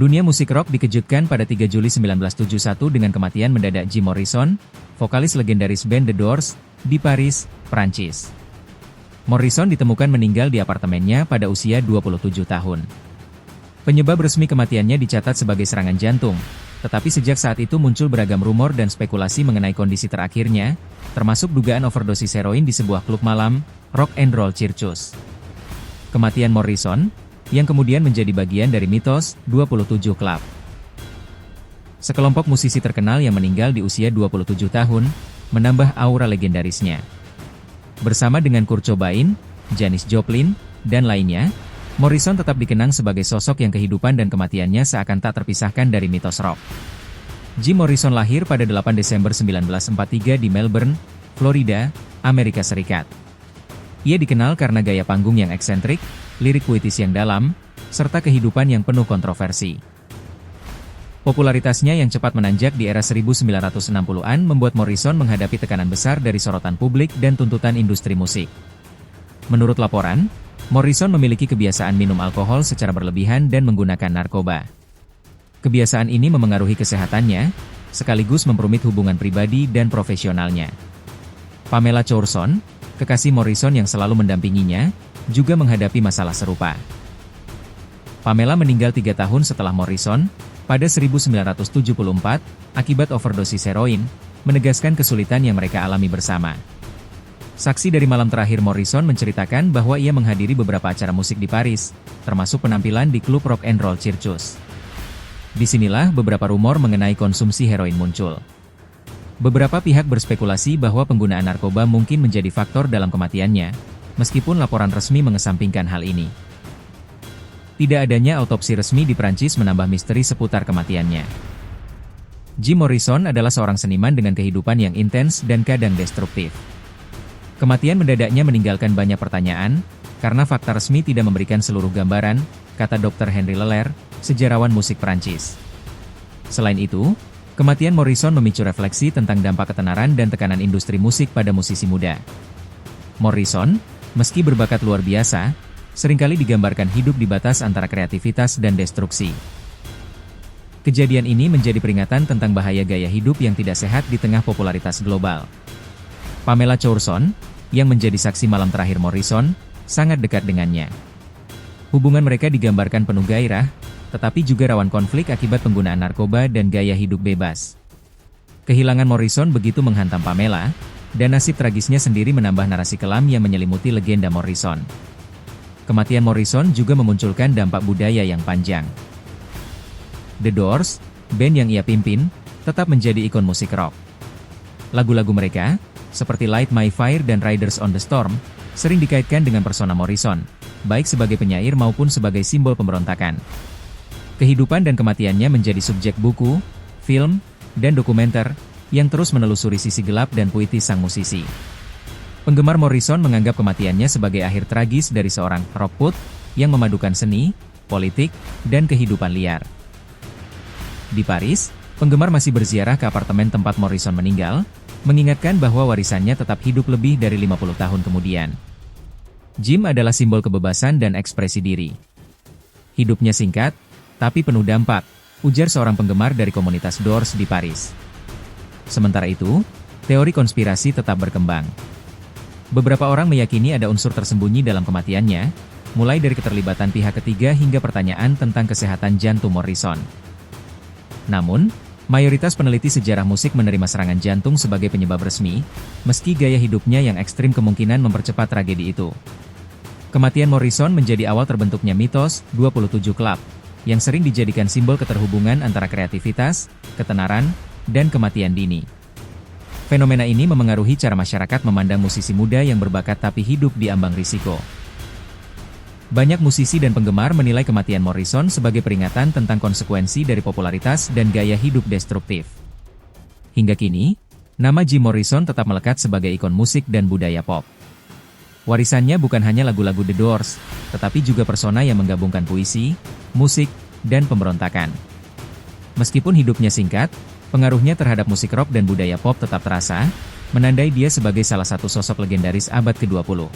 Dunia musik rock dikejutkan pada 3 Juli 1971 dengan kematian mendadak Jim Morrison, vokalis legendaris band The Doors, di Paris, Prancis. Morrison ditemukan meninggal di apartemennya pada usia 27 tahun. Penyebab resmi kematiannya dicatat sebagai serangan jantung, tetapi sejak saat itu muncul beragam rumor dan spekulasi mengenai kondisi terakhirnya, termasuk dugaan overdosis heroin di sebuah klub malam, Rock and Roll Circus. Kematian Morrison, yang kemudian menjadi bagian dari mitos 27 Club. Sekelompok musisi terkenal yang meninggal di usia 27 tahun, menambah aura legendarisnya. Bersama dengan Kurt Cobain, Janis Joplin, dan lainnya, Morrison tetap dikenang sebagai sosok yang kehidupan dan kematiannya seakan tak terpisahkan dari mitos rock. Jim Morrison lahir pada 8 Desember 1943 di Melbourne, Florida, Amerika Serikat. Ia dikenal karena gaya panggung yang eksentrik, lirik puitis yang dalam, serta kehidupan yang penuh kontroversi. Popularitasnya yang cepat menanjak di era 1960-an membuat Morrison menghadapi tekanan besar dari sorotan publik dan tuntutan industri musik. Menurut laporan, Morrison memiliki kebiasaan minum alkohol secara berlebihan dan menggunakan narkoba. Kebiasaan ini memengaruhi kesehatannya, sekaligus memperumit hubungan pribadi dan profesionalnya. Pamela Courson, kekasih Morrison yang selalu mendampinginya, juga menghadapi masalah serupa. Pamela meninggal 3 tahun setelah Morrison, pada 1974, akibat overdosis heroin, menegaskan kesulitan yang mereka alami bersama. Saksi dari malam terakhir Morrison menceritakan bahwa ia menghadiri beberapa acara musik di Paris, termasuk penampilan di klub Rock and Roll Circus. Disinilah beberapa rumor mengenai konsumsi heroin muncul. Beberapa pihak berspekulasi bahwa penggunaan narkoba mungkin menjadi faktor dalam kematiannya, meskipun laporan resmi mengesampingkan hal ini. Tidak adanya autopsi resmi di Prancis menambah misteri seputar kematiannya. Jim Morrison adalah seorang seniman dengan kehidupan yang intens dan kadang destruktif. Kematian mendadaknya meninggalkan banyak pertanyaan, karena fakta resmi tidak memberikan seluruh gambaran, kata Dr. Henri Leller, sejarawan musik Prancis. Selain itu, kematian Morrison memicu refleksi tentang dampak ketenaran dan tekanan industri musik pada musisi muda. Morrison, meski berbakat luar biasa, seringkali digambarkan hidup di batas antara kreativitas dan destruksi. Kejadian ini menjadi peringatan tentang bahaya gaya hidup yang tidak sehat di tengah popularitas global. Pamela Courson, yang menjadi saksi malam terakhir Morrison, sangat dekat dengannya. Hubungan mereka digambarkan penuh gairah, tetapi juga rawan konflik akibat penggunaan narkoba dan gaya hidup bebas. Kehilangan Morrison begitu menghantam Pamela, dan nasib tragisnya sendiri menambah narasi kelam yang menyelimuti legenda Morrison. Kematian Morrison juga memunculkan dampak budaya yang panjang. The Doors, band yang ia pimpin, tetap menjadi ikon musik rock. Lagu-lagu mereka, seperti Light My Fire dan Riders on the Storm, sering dikaitkan dengan persona Morrison, baik sebagai penyair maupun sebagai simbol pemberontakan. Kehidupan dan kematiannya menjadi subjek buku, film, dan dokumenter, yang terus menelusuri sisi gelap dan puitis sang musisi. Penggemar Morrison menganggap kematiannya sebagai akhir tragis dari seorang rockput, yang memadukan seni, politik, dan kehidupan liar. Di Paris, penggemar masih berziarah ke apartemen tempat Morrison meninggal, mengingatkan bahwa warisannya tetap hidup lebih dari 50 tahun kemudian. Jim adalah simbol kebebasan dan ekspresi diri. Hidupnya singkat, tapi penuh dampak, ujar seorang penggemar dari komunitas Doors di Paris. Sementara itu, teori konspirasi tetap berkembang. Beberapa orang meyakini ada unsur tersembunyi dalam kematiannya, mulai dari keterlibatan pihak ketiga hingga pertanyaan tentang kesehatan jantung Morrison. Namun, mayoritas peneliti sejarah musik menerima serangan jantung sebagai penyebab resmi, meski gaya hidupnya yang ekstrim kemungkinan mempercepat tragedi itu. Kematian Morrison menjadi awal terbentuknya mitos 27 Club, yang sering dijadikan simbol keterhubungan antara kreativitas, ketenaran, dan kematian dini. Fenomena ini memengaruhi cara masyarakat memandang musisi muda yang berbakat tapi hidup di ambang risiko. Banyak musisi dan penggemar menilai kematian Morrison sebagai peringatan tentang konsekuensi dari popularitas dan gaya hidup destruktif. Hingga kini, nama Jim Morrison tetap melekat sebagai ikon musik dan budaya pop. Warisannya bukan hanya lagu-lagu The Doors, tetapi juga persona yang menggabungkan puisi, musik, dan pemberontakan. Meskipun hidupnya singkat, pengaruhnya terhadap musik rock dan budaya pop tetap terasa, menandai dia sebagai salah satu sosok legendaris abad ke-20.